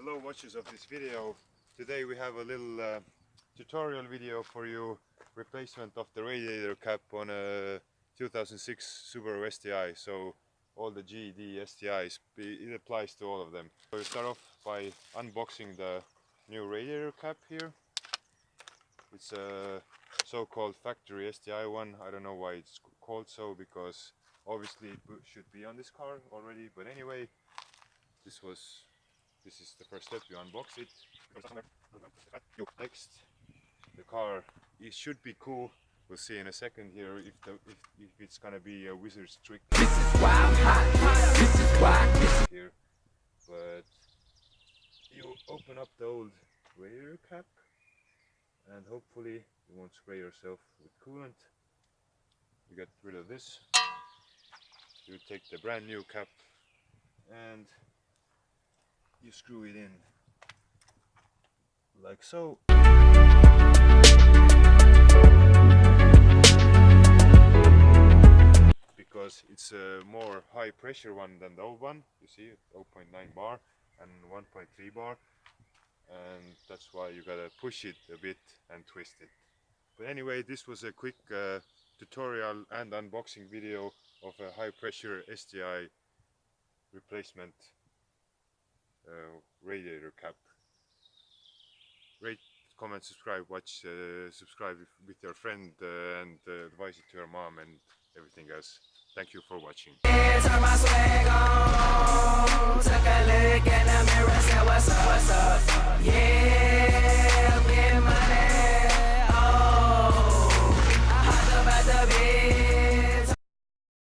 Hello watchers of this video. Today we have a little tutorial video for you, replacement of the radiator cap on a 2006 Subaru STI. So all the GD STIs, it applies to all of them. So we start off by unboxing the new radiator cap here. It's a so-called factory STI one. I don't know why it's called so, because obviously it should be on this car already, but anyway, this is the first step. You unbox it. Next, the car, it should be cool. We'll see in a second here if it's gonna be a wizard's trick. This is why I'm hot. This is why here. But you open up the old radiator cap, and hopefully you won't spray yourself with coolant. You get rid of this. You take the brand new cap and you screw it in like so. Because it's a more high pressure one than the old one. You see, 0.9 bar and 1.3 bar, and that's why you gotta push it a bit and twist it. But anyway, this was a quick tutorial and unboxing video of a high pressure STI replacement radiator cap. Rate, comment, subscribe, watch, subscribe with your friend and advise it to your mom and everything else. Thank you for watching. Turn my swag on, took a look in the mirror, said what's up, yeah.